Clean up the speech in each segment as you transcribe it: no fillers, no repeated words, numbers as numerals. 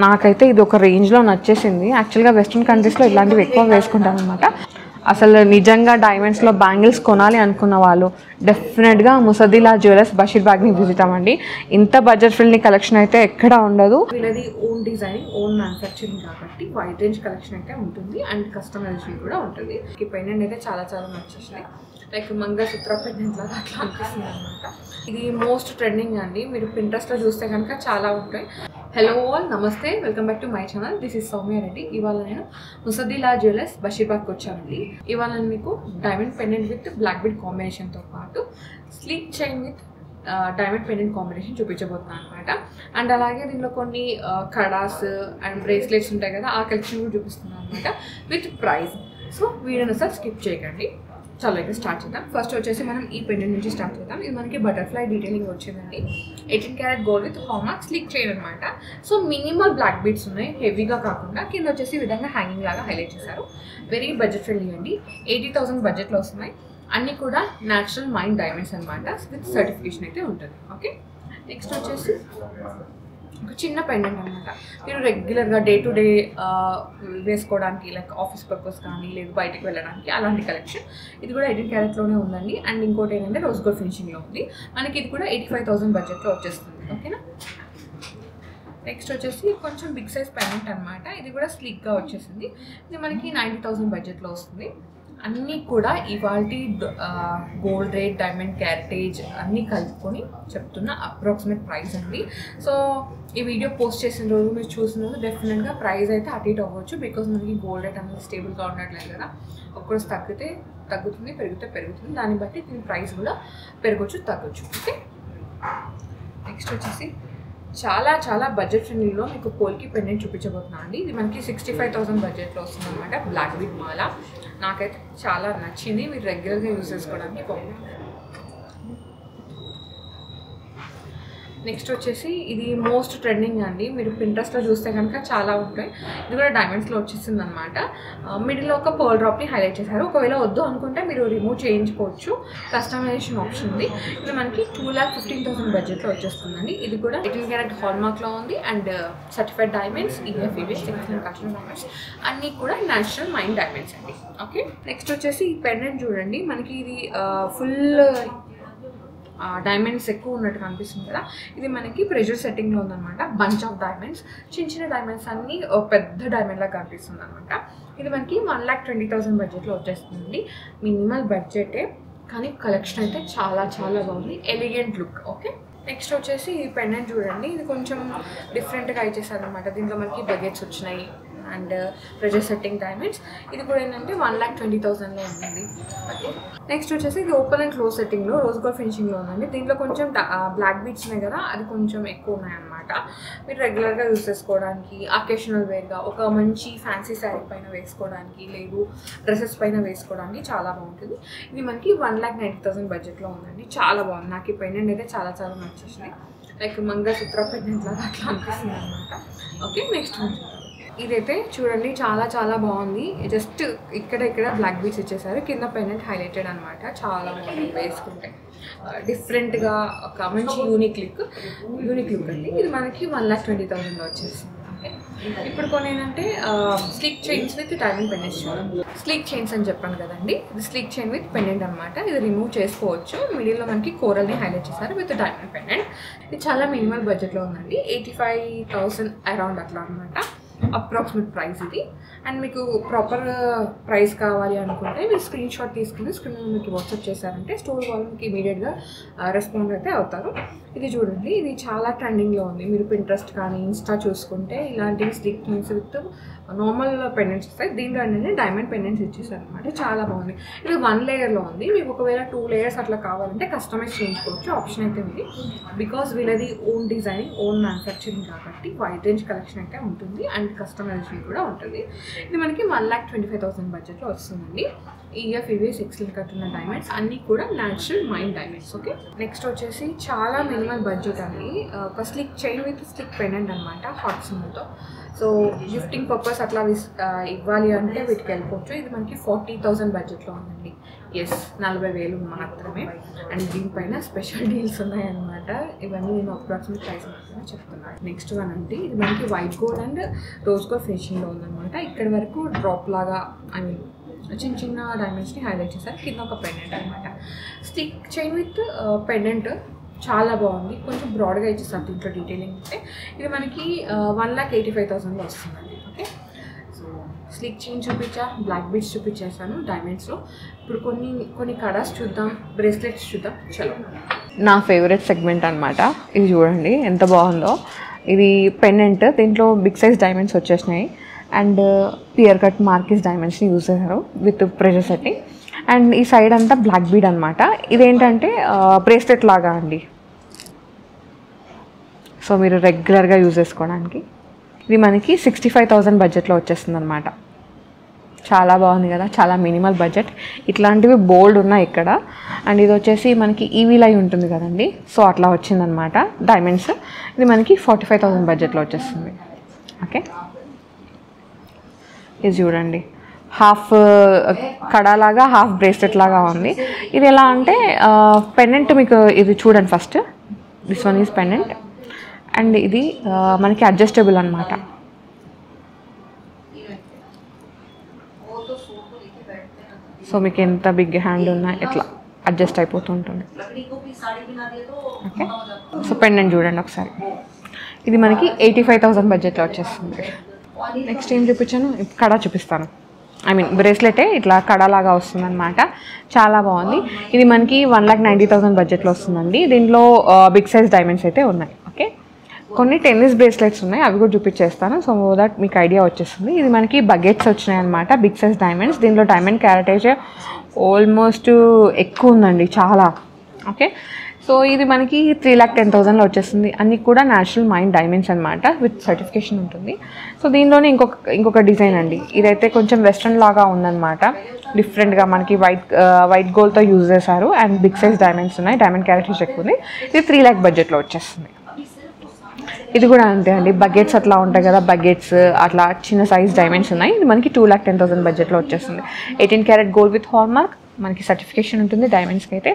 నాకైతే ఇది ఒక రేంజ్లో నచ్చేసింది. యాక్చువల్గా వెస్ట్రన్ కంట్రీస్లో ఇలాంటివి ఎక్కువ వేసుకుంటాను అనమాట. అసలు నిజంగా డైమండ్స్లో బ్యాంగిల్స్ కొనాలి అనుకున్న వాళ్ళు డెఫినెట్గా ముసదిలా జ్యువెలర్స్ బషీర్బాగ్ని విజిట్ అవ్వండి. ఇంత బడ్జెట్ ఫ్రెండ్లీ కలెక్షన్ అయితే ఎక్కడా ఉండదు. వీళ్ళది ఓన్ డిజైనింగ్, ఓన్ మ్యానుఫ్యాక్చరింగ్ కాబట్టి వైడ్ రేంజ్ కలెక్షన్ అయితే ఉంటుంది అండ్ కస్టమైజేషన్ కూడా ఉంటుంది. ఈ పెండెంట్ అయితే చాలా చాలా నచ్చేసింది. లైక్ మంగళసూత్ర పెండెంట్ లాగా అట్లా అనిపిస్తుంది అనమాట. ఇది మోస్ట్ ట్రెండింగ్ అండి. మీరు పింట్రెస్ట్లో చూస్తే కనుక చాలా ఉంటాయి. హలో ఆల్, నమస్తే, welcome back to my channel. This is Soumya Reddy. ఇవాళ నేను ముసదిలా జ్యువెలర్స్ బషీర్బాగ్కి వచ్చానండి. ఇవాళ నేను మీకు diamond pendant with black bead కాంబినేషన్తో పాటు sleek chain with diamond pendant combination చూపించబోతున్నాను అనమాట. అండ్ అలాగే దీనిలో కొన్ని కడాస్ అండ్ బ్రేస్లెట్స్ ఉంటాయి కదా, ఆ కలెక్షన్ కూడా చూపిస్తున్నాను అనమాట విత్ ప్రైస్. సో వీడియోని అసలు స్కిప్ చేయకండి. చాలా అయితే స్టార్ట్ చేద్దాం. ఫస్ట్ వచ్చేసి మనం ఈ పెండెంట్ నుంచి స్టార్ట్ చేద్దాం. ఇది మనకి బటర్ఫ్లై డీటెయిలింగ్ వచ్చిందండి. 18 carat gold with hallmark sleek chain అనమాట. సో మినిమల్ బ్లాక్ బీడ్స్ ఉన్నాయి, హెవీగా కాకుండా. కింద వచ్చేసి ఈ విధంగా హ్యాంగింగ్ లాగా హైలైట్ చేశారు. వెరీ బడ్జెట్ ఫ్రెండ్లీ అండి. 80,000 బడ్జెట్లో వస్తున్నాయి. అన్నీ కూడా న్యాచురల్ మైండ్ డైమండ్స్ అనమాట. విత్ సర్టిఫికేషన్ అయితే ఉంటుంది. ఓకే, నెక్స్ట్ వచ్చేసి ఒక చిన్న పెండెంట్ అనమాట. మీరు రెగ్యులర్గా డే టు డే వేసుకోవడానికి, లైక్ ఆఫీస్ పర్పస్ కానీ లేదు బయటకు వెళ్ళడానికి, అలాంటి కలెక్షన్. ఇది కూడా 18 క్యారెట్లోనే ఉందండి. అండ్ ఇంకోటి ఏంటంటే రోజ్ గోల్డ్ ఫినిషింగ్లో ఉంది. మనకి ఇది కూడా 85,000 బడ్జెట్లో వచ్చేస్తుంది. ఓకేనా, నెక్స్ట్ వచ్చేసి కొంచెం బిగ్ సైజ్ పెండెంట్ అనమాట. ఇది కూడా స్లీక్గా వచ్చేసింది. ఇది మనకి 90,000 బడ్జెట్లో వస్తుంది. అన్నీ కూడా ఇవాల్టి గోల్డ్ రేట్, డైమండ్ క్యారెటేజ్ అన్నీ కలుపుకొని చెప్తున్న అప్రాక్సిమేట్ ప్రైస్ అండి. సో ఈ వీడియో పోస్ట్ చేసిన రోజు మీరు చూసిన రోజు డెఫినెట్గా ప్రైస్ అయితే అటు ఇటు అవ్వచ్చు. బికాజ్ మనకి గోల్డ్ రేట్ అనేది స్టేబుల్గా ఉండట్లేదు కదా. ఒక్కరోజు తగ్గుతుంది, పెరుగుతుంది. దాన్ని బట్టి దీని ప్రైస్ కూడా పెరగచ్చు, తగ్గొచ్చు. ఓకే, నెక్స్ట్ వచ్చేసి చాలా చాలా బడ్జెట్ ఫ్రెండ్లీలో మీకు పోల్కి పెండెంట్ చూపించబోతున్నాను అండి. ఇది మనకి 65,000 బడ్జెట్లో వస్తుంది అనమాట. బ్లాక్ బీడ్ మాల నాకైతే చాలా నచ్చింది. మీరు రెగ్యులర్గా యూజ్ చేసుకోవడానికి బాగుంటుంది. నెక్స్ట్ వచ్చేసి ఇది మోస్ట్ ట్రెండింగ్ అండి. మీరు పింట్రెస్ట్లో చూస్తే కనుక చాలా ఉంటాయి. ఇది కూడా డైమండ్స్లో వచ్చేసింది అనమాట. మిడిల్లో ఒక పర్ల్ డ్రాప్ని హైలైట్ చేశారు. ఒకవేళ వద్దు అనుకుంటే మీరు రిమూవ్ చేయించుకోవచ్చు. కస్టమైజేషన్ ఆప్షన్ ఉంది. ఇది మనకి 2,15,000 బడ్జెట్లో వచ్చేస్తుందండి. ఇది కూడా 18 క్యారెట్ హాల్మార్క్లో ఉంది. అండ్ సర్టిఫైడ్ డైమండ్స్, ఈఎఫ్ఈబీఎస్, ఎక్సలెంట్ కస్టమర్ డైమండ్స్ అన్నీ కూడా నేచురల్ మైండ్ డైమండ్స్ అండి. ఓకే, నెక్స్ట్ వచ్చేసి ఈ పెండెంట్ చూడండి. మనకి ఇది ఫుల్ డైమండ్స్ ఎక్కువ ఉన్నట్టు కనిపిస్తుంది కదా. ఇది మనకి ప్రెషర్ సెట్టింగ్లో ఉందన్నమాట. బంచ్ ఆఫ్ డైమండ్స్, చిన్న డైమండ్స్ అన్నీ పెద్ద డైమండ్ లాగా కనిపిస్తుంది అనమాట. ఇది మనకి 1,20,000 బడ్జెట్లో వచ్చేస్తుంది. మినిమల్ బడ్జెటే, కానీ కలెక్షన్ అయితే చాలా చాలా బాగుంది. Elegant look. ఓకే, నెక్స్ట్ వచ్చేసి ఈ పెండెంట్ చూడండి. ఇది కొంచెం డిఫరెంట్గా ఇచ్చేసారు అనమాట. దీంట్లో మనకి బకెట్స్ వచ్చినాయి అండ్ ప్రెషర్ సెట్టింగ్ డైమండ్స్. ఇది కూడా ఏంటంటే 1,20,000లో ఉందండి. ఓకే, నెక్స్ట్ వచ్చేసి ఇది ఓపెన్ అండ్ క్లోజ్ సెట్టింగ్లో రోజ్ గోల్డ్ ఫినిషింగ్లో ఉందండి. దీంట్లో కొంచెం బ్లాక్ బీడ్స్ ఉన్నాయి కదా, అది కొంచెం ఎక్కువ ఉన్నాయన్నమాట. మీరు రెగ్యులర్గా యూజ్ చేసుకోవడానికి, అకేషనల్ వేర్గా, ఒక మంచి ఫ్యాన్సీ శారీ పైన వేసుకోవడానికి, లేదు డ్రెస్సెస్ పైన వేసుకోవడానికి చాలా బాగుంటుంది. ఇది మనకి 1,90,000 బడ్జెట్లో ఉందండి. చాలా బాగుంది. నాకు ఈ పెండెంట్ అయితే చాలా చాలా నచ్చేసింది. లైక్ మంగళసూత్ర పెండెంట్ లాగా అట్లా అనిపిస్తుంది అనమాట. ఓకే, నెక్స్ట్ ఇదైతే చూడండి, చాలా చాలా బాగుంది. జస్ట్ ఇక్కడ బ్లాక్ బీడ్స్ ఇచ్చేసారు. కింద పెండెంట్ హైలైటెడ్ అనమాట. చాలా బాగుంది వేసుకుంటే. డిఫరెంట్గా ఒక మంచి యూనిక్ లుక్ అండి. ఇది మనకి 1,20,000లో వచ్చేసింది. ఓకే, ఇప్పుడు కొన్ని ఏంటంటే sleek chains with diamond pendants చూడండి. స్లీక్ చైన్స్ అని చెప్పాను కదండి. ఇది స్లీక్ చైన్ విత్ పెండెంట్ అనమాట. ఇది రిమూవ్ చేసుకోవచ్చు. మిడిల్లో మనకి కోరల్ని హైలైట్ చేశారు విత్ డైమండ్ పెండెంట్. ఇది చాలా మినిమల్ బడ్జెట్లో ఉందండి. 85,000 అరౌండ్ అట్లా అనమాట అప్రాక్సిమేట్ ప్రైస్ ఇది. అండ్ మీకు ప్రాపర్ ప్రైస్ కావాలి అనుకుంటే మీరు స్క్రీన్ షాట్ తీసుకుని స్క్రీన్ మీకు వాట్సాప్ చేశారంటే స్టోర్ వాళ్ళు మీకు ఇమీడియట్గా రెస్పాండ్ అయితే అవుతారు. ఇది చూడండి, ఇది చాలా ట్రెండింగ్లో ఉంది. మీరు పింట్రెస్ట్ కానీ ఇన్స్టా చూసుకుంటే ఇలాంటివి sleek chains with normal pendants వస్తాయి. దీంట్లో ఏంటంటే డైమండ్ పెండెంట్స్ ఇచ్చేసారు అనమాట. చాలా బాగుంది. ఇది 1 లేయర్లో ఉంది. మీకు ఒకవేళ 2 లేయర్స్ అట్లా కావాలంటే కస్టమైజ్ చేయించుకోవచ్చు, ఆప్షన్ అయితే ఉంది. బికాజ్ వీళ్ళది ఓన్ డిజైనింగ్, ఓన్ మ్యానుఫ్యాక్చరింగ్ కాబట్టి వైడ్ రేంజ్ కలెక్షన్ అయితే ఉంటుంది అండ్ కస్టమైజేషన్ కూడా ఉంటుంది. ఇది మనకి 1,25,000 బడ్జెట్లో వస్తుందండి. EFEV 6 కట్ ఉన్న డైమండ్స్ అన్నీ కూడా natural mind diamonds. Okay, next వచ్చేసి చాలా మినిమల్ బడ్జెట్ అండి. ఒక slick chain with slick pendant అనమాట హాట్ సింబల్తో. సో గిఫ్టింగ్ పర్పస్ అట్లా ఇవ్వాలి అంటే వీటికి వెళ్ళిపోవచ్చు. ఇది మనకి 40,000 బడ్జెట్లో ఉందండి. ఎస్, 40,000 మాత్రమే. అండ్ దీనిపైన స్పెషల్ డీల్స్ ఉన్నాయన్నమాట. ఇవన్నీ నేను అప్రాక్సిమేట్ ప్రైస్ మాత్రమే చెప్తున్నాను. నెక్స్ట్ వన్ అంటే ఇది మనకి white gold and rose gold ఫినిషింగ్లో ఉందన్నమాట. ఇక్కడ వరకు డ్రాప్ లాగా చిన్న చిన్న డైమండ్స్ని హైలైట్ చేశారు. కింద ఒక పెండెంట్ అనమాట, స్టిక్ చైన్ విత్ పెండెంట్. చాలా బాగుంది, కొంచెం బ్రాడ్గా ఇచ్చేస్తారు దీంట్లో డీటెయిలింగ్ అయితే. ఇది మనకి 1,85,000లో వస్తుందండి. ఓకే, సో స్లిక్ చైన్ చూపించా, బ్లాక్ బీడ్స్ చూపించేసాను డైమండ్స్లో. ఇప్పుడు కొన్ని కడాస్ చూద్దాం, బ్రేస్లెట్స్ చూద్దాం. చలో, నా ఫేవరెట్ సెగ్మెంట్ అనమాట. ఇది చూడండి ఎంత బాగుందో. ఇది పెండెంట్, దీంట్లో బిగ్ సైజ్ డైమండ్స్ వచ్చేసినాయి. అండ్ పియర్ కట్ మార్కిస్ డైమండ్స్ని యూజ్ చేశారు విత్ ప్రెషర్ సెట్టింగ్. అండ్ ఈ సైడ్ అంతా బ్లాక్ బీడ్ అనమాట. ఇదేంటంటే బ్రేస్లెట్ లాగా అండి, సో మీరు రెగ్యులర్గా యూజ్ చేసుకోవడానికి. ఇది మనకి 65,000 బడ్జెట్లో వచ్చేస్తుంది అనమాట. చాలా బాగుంది కదా, చాలా మినిమల్ బడ్జెట్. ఇట్లాంటివి బోల్డ్ ఉన్నాయి ఇక్కడ. అండ్ ఇది వచ్చేసి మనకి ఈవీలై ఉంటుంది కదండి, సో అట్లా వచ్చిందనమాట డైమండ్స్. ఇది మనకి 45,000 బడ్జెట్లో వచ్చేస్తుంది. ఓకే, ఇది చూడండి, హాఫ్ కడాలాగా హాఫ్ బ్రేస్లెట్ లాగా ఉంది. ఇది ఎలా అంటే పెండెంట్, మీకు ఇది చూడండి first. This one is pendant and ఇది మనకి అడ్జస్టబుల్ అనమాట. సో మీకు ఎంత బిగ్ హ్యాండ్ ఉన్నా ఎట్లా అడ్జస్ట్ అయిపోతూ ఉంటుంది. ఓకే, సో పెండెంట్ చూడండి ఒకసారి. ఇది మనకి 85,000 బడ్జెట్లో వచ్చేస్తుంది. నెక్స్ట్ ఏం చూపించాను, కడా చూపిస్తాను. బ్రేస్లెటే ఇట్లా కడాలాగా వస్తుంది అనమాట. చాలా బాగుంది. ఇది మనకి 1,90,000 బడ్జెట్లో వస్తుందండి. దీంట్లో బిగ్ సైజ్ డైమండ్స్ అయితే ఉన్నాయి. ఓకే, కొన్ని టెన్నిస్ బ్రేస్లెట్స్ ఉన్నాయి, అవి కూడా చూపించేస్తాను. సో దట్ మీకు ఐడియా వచ్చేస్తుంది. ఇది మనకి బకెట్స్ వచ్చినాయి అనమాట, బిగ్ సైజ్ డైమండ్స్. దీంట్లో డైమండ్ క్యారెటేజ్ ఆల్మోస్ట్ ఎక్కువ ఉందండి, చాలా. ఓకే, సో ఇది మనకి 3,10,000లో వచ్చేస్తుంది. అన్నీ కూడా న్యాచురల్ మైండ్ డైమండ్స్ అనమాట, విత్ సర్టిఫికేషన్ ఉంటుంది. సో దీనిలోనే ఇంకొక డిజైన్ అండి. ఇదైతే కొంచెం వెస్ట్రన్ లాగా ఉందన్నమాట, డిఫరెంట్గా. మనకి వైట్ గోల్డ్తో యూజ్ చేశారు. అండ్ బిగ్ సైజ్ డైమండ్స్ ఉన్నాయి, డైమండ్ క్యారెటేజ్ ఎక్కువ ఉంది. ఇది 3 lakh బడ్జెట్లో వచ్చేస్తుంది. ఇది కూడా అంతే అండి, బకెట్స్ అట్లా ఉంటాయి కదా, బకెట్స్ అట్లా చిన్న సైజ్ డైమండ్స్ ఉన్నాయి. ఇది మనకి 2,10,000 బడ్జెట్లో వచ్చేస్తుంది. 18 carat gold with hall mark, మనకి సర్టిఫికేషన్ ఉంటుంది డైమండ్స్కి అయితే.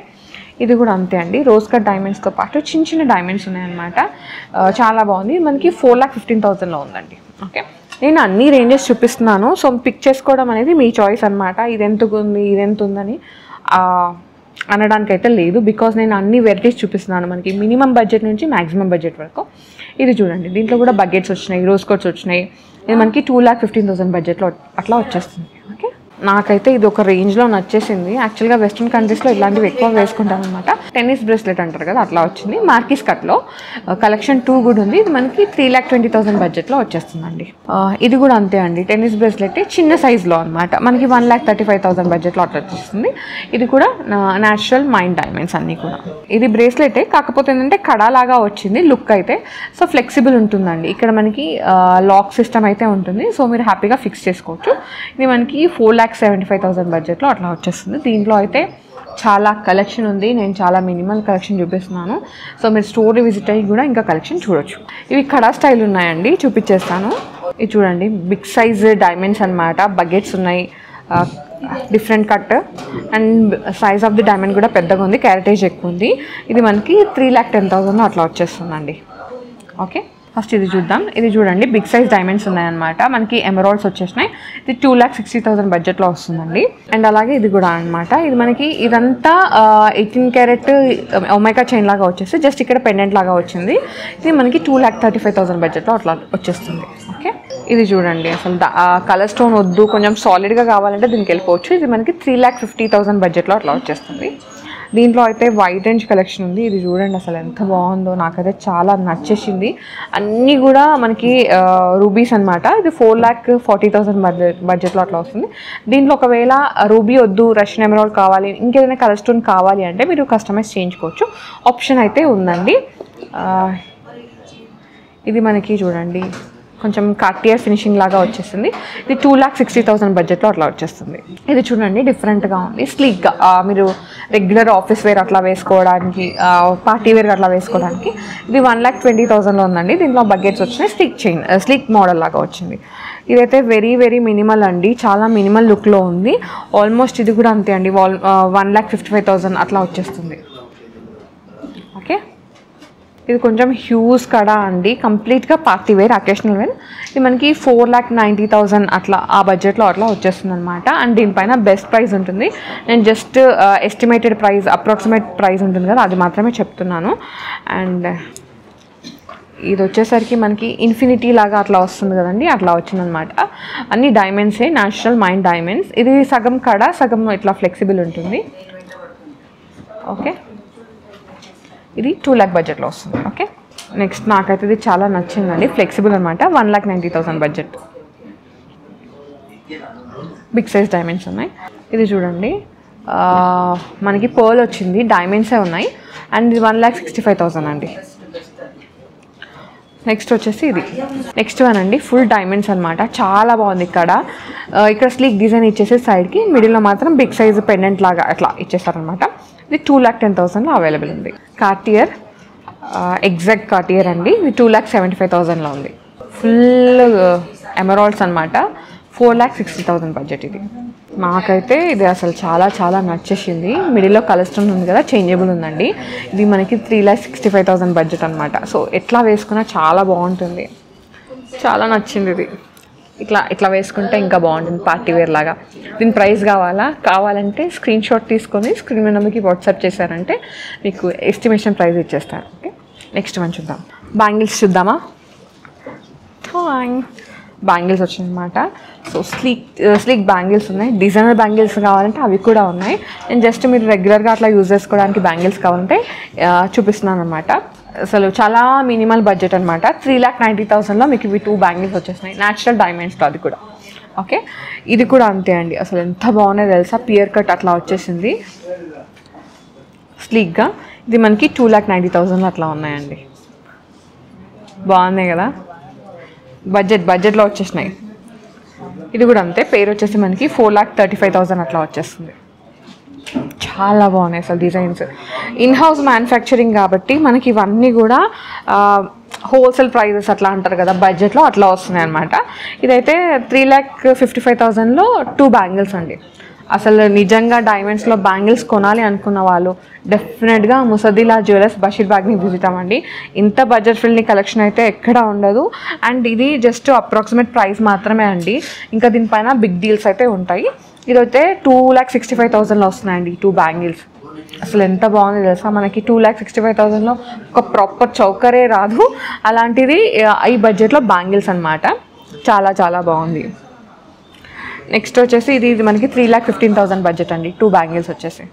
ఇది కూడా అంతే అండి, రోజ్ కట్ డైమండ్స్తో పాటు చిన్న చిన్న డైమండ్స్ ఉన్నాయన్నమాట. చాలా బాగుంది. మనకి 4,15,000లో ఉందండి. ఓకే, నేను అన్ని రేంజెస్ చూపిస్తున్నాను, సో పిక్ చేసుకోవడం అనేది మీ చాయిస్ అనమాట. ఇది ఎంత ఉంది, ఇది ఎంత ఉందని అనడానికైతే లేదు, బికాజ్ నేను అన్ని వెరైటీస్ చూపిస్తున్నాను, మనకి మినిమం బడ్జెట్ నుంచి మ్యాక్సిమం బడ్జెట్ వరకు. ఇది చూడండి, దీంట్లో కూడా బకెట్స్ వచ్చినాయి, రోజ్ కట్స్ వచ్చినాయి. ఇది మనకి 2,15,000 బడ్జెట్లో అట్లా వచ్చేస్తుంది. ఓకే, నాకైతే ఇది ఒక రేంజ్లో నచ్చేసింది. యాక్చువల్గా వెస్ట్రన్ కంట్రీస్లో ఇలాంటివి ఎక్కువ వేసుకుంటాం అనమాట. టెన్నిస్ బ్రేస్లెట్ అంటారు కదా, అట్లా వచ్చింది. మార్కిస్ కట్లో కలెక్షన్ 2 కూడా ఉంది. ఇది మనకి 3,20,000 బడ్జెట్లో వచ్చేస్తుందండి. ఇది కూడా అంతే అండి, టెన్నిస్ బ్రేస్లెట్ చిన్న సైజులో అనమాట. మనకి 1,35,000 బడ్జెట్లో అట్లా వచ్చేస్తుంది. ఇది కూడా న్యాచురల్ మైండ్ డైమండ్స్ అన్నీ కూడా. ఇది బ్రేస్లెటే, కాకపోతే ఏంటంటే కడాలాగా వచ్చింది లుక్ అయితే. సో ఫ్లెక్సిబుల్ ఉంటుందండి. ఇక్కడ మనకి లాక్ సిస్టమ్ అయితే ఉంటుంది, సో మీరు హ్యాపీగా ఫిక్స్ చేసుకోవచ్చు. ఇది మనకి 4,75,000 బడ్జెట్లో అట్లా వచ్చేస్తుంది. దీంట్లో అయితే చాలా కలెక్షన్ ఉంది, నేను చాలా మినిమల్ కలెక్షన్ చూపిస్తున్నాను. సో మీరు స్టోర్ విజిట్ అయ్యి కూడా ఇంకా కలెక్షన్ చూడొచ్చు. ఇవి కడా స్టైల్ ఉన్నాయండి, చూపించేస్తాను. ఇది చూడండి, బిగ్ సైజ్ డైమండ్స్ అనమాట, బకెట్స్ ఉన్నాయి, different cut and size of the diamond కూడా పెద్దగా ఉంది, క్యారెటేజ్ ఎక్కువ ఉంది. ఇది మనకి 3,10,000 అట్లా వచ్చేస్తుందండి. ఓకే, ఫస్ట్ ఇది చూద్దాం. ఇది చూడండి, బిగ్ సైజ్ డైమండ్స్ ఉన్నాయన్నమాట, మనకి ఎమరాల్డ్స్ వచ్చేసినాయి. ఇది 2,60,000 బడ్జెట్లో వస్తుందండి. అండ్ అలాగే ఇది కూడా అనమాట, ఇది మనకి ఇదంతా 18 క్యారెట్ ఒమేగా చైన్ లాగా వచ్చేసి జస్ట్ ఇక్కడ పెండెంట్ లాగా వచ్చింది. ఇది మనకి 2,35,000 బడ్జెట్లో అట్లా వచ్చేస్తుంది. ఓకే, ఇది చూడండి, అసలు కలర్ స్టోన్ వద్దు, కొంచెం సాలిడ్గా కావాలంటే దీనికి వెళ్ళిపోవచ్చు. ఇది మనకి 3,50,000 బడ్జెట్లో అట్లా వచ్చేస్తుంది. దీంట్లో అయితే వైట్ రేంజ్ కలెక్షన్ ఉంది. ఇది చూడండి అసలు ఎంత బాగుందో, నాకైతే చాలా నచ్చేసింది. అన్నీ కూడా మనకి రూబీస్ అనమాట. ఇది 4,40,000 బడ్జెట్లో అట్లా వస్తుంది. దీంట్లో ఒకవేళ రూబీ వద్దు, రష్యన్ ఎమరాల్డ్ కావాలి, ఇంకేదైనా కలర్ స్టోన్ కావాలి అంటే మీరు కస్టమైజ్ చేయించుకోవచ్చు, ఆప్షన్ అయితే ఉందండి. ఇది మనకి చూడండి కొంచెం కార్టియర్ ఫినిషింగ్ లాగా వచ్చేస్తుంది. ఇది 2,60,000 బడ్జెట్లో అట్లా వచ్చేస్తుంది. ఇది చూడండి డిఫరెంట్గా ఉంది, స్లీక్గా మీరు రెగ్యులర్ ఆఫీస్ వేర్ అట్లా వేసుకోవడానికి, పార్టీ వేర్ అట్లా వేసుకోవడానికి. ఇది 1,20,000లో ఉందండి. దీంట్లో బకెట్స్ వచ్చినాయి, స్లీక్ మోడల్ లాగా వచ్చింది. ఇదైతే వెరీ వెరీ మినిమల్ అండి, చాలా మినిమల్ లుక్లో ఉంది. ఆల్మోస్ట్ ఇది కూడా అంతే అండి, 1,55,000 అట్లా వచ్చేస్తుంది. ఓకే, ఇది కొంచెం హ్యూజ్ కడా అండి, కంప్లీట్గా పార్టీ వేర్, అకేషనల్ వేర్. ఇది మనకి 4,90,000 అట్లా ఆ బడ్జెట్లో అట్లా వచ్చేస్తుంది అనమాట. అండ్ దీనిపైన బెస్ట్ ప్రైస్ ఉంటుంది. నేను just estimated price, approximate price ఉంటుంది కదా, అది మాత్రమే చెప్తున్నాను. అండ్ ఇది వచ్చేసరికి మనకి ఇన్ఫినిటీ లాగా అట్లా వస్తుంది కదండి, అట్లా వచ్చిందనమాట. అన్ని డైమండ్సే, న్యాచురల్ మైండ్ డైమండ్స్. ఇది సగం కడ, సగం ఇట్లా ఫ్లెక్సిబుల్ ఉంటుంది. ఓకే, ఇది 2 lakh బడ్జెట్లో వస్తుంది. ఓకే, నెక్స్ట్ నాకైతే ఇది చాలా నచ్చిందండి, ఫ్లెక్సిబుల్ అనమాట. 1,90,000 బడ్జెట్, బిగ్ సైజ్ డైమండ్స్ ఉన్నాయి. ఇది చూడండి మనకి పర్ల్ వచ్చింది, డైమండ్సే ఉన్నాయి. అండ్ ఇది 1,65,000 అండి. నెక్స్ట్ వచ్చేసి ఇది నెక్స్ట్ వన్ అండి, ఫుల్ డైమండ్స్ అనమాట, చాలా బాగుంది. ఇక్కడ స్లీక్ డిజైన్ ఇచ్చేసి సైడ్కి, మిడిల్లో మాత్రం బిగ్ సైజ్ పెండెంట్ లాగా అట్లా ఇచ్చేసారనమాట. ఇది 2,10,000లో అవైలబుల్ ఉంది. కార్టియర్, ఎగ్జాక్ట్ కార్టియర్ అండి, ఇది 2,75,000లో ఉంది. ఫుల్ ఎమరాల్డ్స్ అనమాట, 4,60,000 బడ్జెట్. ఇది నాకైతే ఇది అసలు చాలా చాలా నచ్చేసింది. మిడిల్లో కలర్ స్టోన్ ఉంది కదా, చేంజబుల్ ఉందండి. ఇది మనకి 3,65,000 బడ్జెట్ అనమాట. సో ఎట్లా వేసుకున్నా చాలా బాగుంటుంది, చాలా నచ్చింది ఇది. ఇట్లా వేసుకుంటే ఇంకా బాగుంటుంది, పార్టీ వేర్ లాగా. దీని ప్రైస్ కావాలంటే స్క్రీన్ షాట్ తీసుకొని స్క్రీన్ మీద నెంబర్కి వాట్సాప్ చేశారంటే మీకు ఎస్టిమేషన్ ప్రైస్ ఇచ్చేస్తారు. ఓకే, నెక్స్ట్ వన్ చూద్దాం. బ్యాంగిల్స్ చూద్దామా? బ్యాంగిల్స్ వచ్చిందనమాట. సో స్లీక్ బ్యాంగిల్స్ ఉన్నాయి. డిజైనర్ బ్యాంగిల్స్ కావాలంటే అవి కూడా ఉన్నాయి. నేను జస్ట్ మీరు రెగ్యులర్గా అట్లా యూజ్ చేసుకోవడానికి బ్యాంగిల్స్ కావాలంటే చూపిస్తున్నాను అనమాట. అసలు చాలా మినిమల్ బడ్జెట్ అనమాట. 3,90,000లో మీకు ఇవి 2 బ్యాంగిల్స్ వచ్చేసినాయి, న్యాచురల్ డైమండ్స్తో. అది కూడా ఓకే, ఇది కూడా అంతే అండి. అసలు ఎంత బాగున్నాయో తెలుసా, పియర్ కట్ అట్లా వచ్చేసింది స్లీక్గా. ఇది మనకి 2,90,000లో అట్లా ఉన్నాయండి. బాగున్నాయి కదా, బడ్జెట్లో వచ్చేసినాయి. ఇది కూడా అంతే, పేరు వచ్చేసి మనకి 4,35,000 అట్లా వచ్చేస్తుంది. చాలా బాగున్నాయి అసలు డిజైన్స్. ఇన్హౌస్ మ్యానుఫ్యాక్చరింగ్ కాబట్టి మనకి ఇవన్నీ కూడా హోల్సేల్ ప్రైజెస్ అట్లా అంటారు కదా, బడ్జెట్లో అట్లా వస్తున్నాయి అనమాట. ఇదైతే 3,55,000లో 2 బ్యాంగిల్స్ అండి. అసలు నిజంగా డైమండ్స్లో బ్యాంగిల్స్ కొనాలి అనుకున్న వాళ్ళు డెఫినెట్గా ముసదిలా జ్యువెలర్స్ బషీర్బాగ్ని విజిట్ అవ్వండి. ఇంత బడ్జెట్ ఫ్రెండ్లీ కలెక్షన్ అయితే ఎక్కడా ఉండదు. అండ్ ఇది జస్ట్ అప్రాక్సిమేట్ ప్రైస్ మాత్రమే అండి, ఇంకా దీనిపైన బిగ్ డీల్స్ అయితే ఉంటాయి. ఇదైతే 2,65,000లో వస్తున్నాయండి 2 బ్యాంగిల్స్. అసలు ఎంత బాగుంది తెలుసా, మనకి 2,65,000లో ఒక ప్రాపర్ చౌకరే రాదు, అలాంటిది ఈ బడ్జెట్లో బ్యాంగిల్స్ అనమాట. చాలా చాలా బాగుంది. నెక్స్ట్ వచ్చేసి ఇది మనకి 3,15,000 బడ్జెట్ అండి. 2 బ్యాంగిల్స్ వచ్చేసి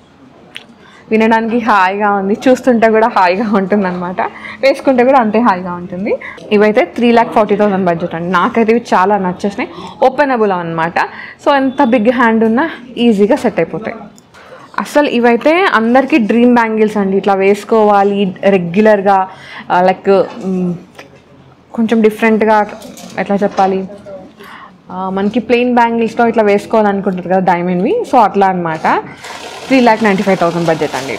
వినడానికి హాయిగా ఉంది, చూస్తుంటే కూడా హాయిగా ఉంటుంది అనమాట, వేసుకుంటే కూడా అంతే హాయిగా ఉంటుంది. ఇవైతే 3,40,000 బడ్జెట్ అండి. నాకైతే ఇవి చాలా నచ్చేసినాయి, ఓపెనబుల్ అనమాట. సో ఎంత బిగ్ హ్యాండ్ ఉన్నా ఈజీగా సెట్ అయిపోతాయి. అసలు ఇవైతే అందరికీ డ్రీమ్ బ్యాంగిల్స్ అండి. ఇట్లా వేసుకోవాలి రెగ్యులర్గా, లైక్ కొంచెం డిఫరెంట్గా ఎట్లా చెప్పాలి, మనకి ప్లెయిన్ బ్యాంగిల్స్లో ఇట్లా వేసుకోవాలనుకుంటారు కదా డైమండ్వి, సో అట్లా అనమాట. 3,95,000 బడ్జెట్ అండి.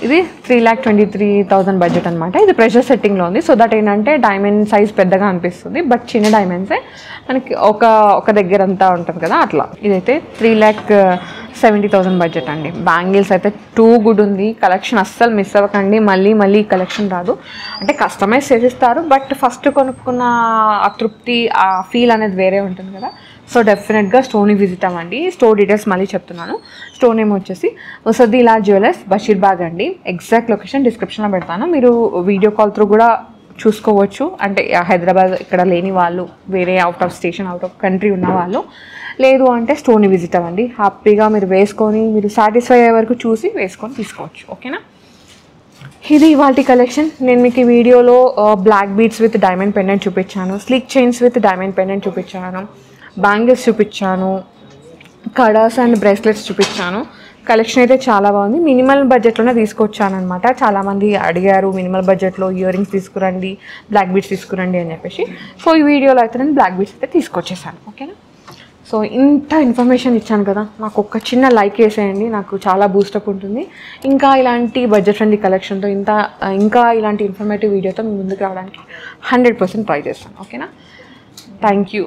ఇది 3,23,000 బడ్జెట్ అనమాట. ఇది ప్రెషర్ సెట్టింగ్లో ఉంది, సో దట్ ఏంటంటే డైమండ్ సైజ్ పెద్దగా అనిపిస్తుంది, బట్ చిన్న డైమండ్సే మనకి ఒక దగ్గర అంతా ఉంటుంది కదా అట్లా. ఇదైతే 3,70,000 బడ్జెట్ అండి. బ్యాంగిల్స్ అయితే టూ గుడ్ ఉంది, కలెక్షన్ అస్సలు మిస్ అవ్వకండి. మళ్ళీ కలెక్షన్ రాదు అంటే కస్టమైజ్ చేసిస్తారు, బట్ ఫస్ట్ కొనుక్కున్న ఆ తృప్తి, ఆ ఫీల్ అనేది వేరే ఉంటుంది కదా. సో డెఫినెట్గా స్టోర్ని విజిట్ అవ్వండి. స్టోర్ డీటెయిల్స్ మళ్ళీ చెప్తున్నాను. స్టోర్ నేమ్ వచ్చేసి ముసదిలా జ్యువెలర్స్ బషీర్బాగ్ అండి. ఎగ్జాక్ట్ లొకేషన్ డిస్క్రిప్షన్లో పెడతాను, మీరు వీడియో కాల్ త్రూ కూడా చూసుకోవచ్చు. అంటే హైదరాబాద్ ఇక్కడ లేని వాళ్ళు, వేరే out of station, out of country ఉన్న వాళ్ళు, లేదు అంటే స్టోర్ని విజిట్ అవ్వండి. హ్యాపీగా మీరు వేసుకొని, మీరు సాటిస్ఫై అయ్యే వరకు చూసి వేసుకొని తీసుకోవచ్చు. ఓకేనా, ఇది ఇవాల్టి కలెక్షన్. నేను మీకు ఈ వీడియోలో black beads with diamond pendant చూపించాను, sleek chains with diamond pendant చూపించాను, బ్యాంగిల్స్ చూపించాను, కడాస్ అండ్ బ్రేస్లెట్స్ చూపించాను. కలెక్షన్ అయితే చాలా బాగుంది. మినిమల్ బడ్జెట్లోనే తీసుకొచ్చానమాట. చాలామంది అడిగారు మినిమల్ బడ్జెట్లో ఇయర్ రింగ్స్ తీసుకురండి, బ్లాక్ బీడ్స్ తీసుకురండి అని చెప్పేసి. సో ఈ వీడియోలో అయితే నేను బ్లాక్ బీడ్స్ అయితే తీసుకొచ్చేసాను. ఓకేనా. సో ఇంత ఇన్ఫర్మేషన్ ఇచ్చాను కదా, నాకు ఒక చిన్న లైక్ వేసేయండి, నాకు చాలా బూస్టప్ ఉంటుంది. ఇంకా ఇలాంటి బడ్జెట్ ఫ్రెండ్లీ కలెక్షన్తో ఇంకా ఇలాంటి ఇన్ఫర్మేటివ్ వీడియోతో మీ ముందుకు రావడానికి 100% ట్రై చేస్తాను. ఓకేనా. Thank you.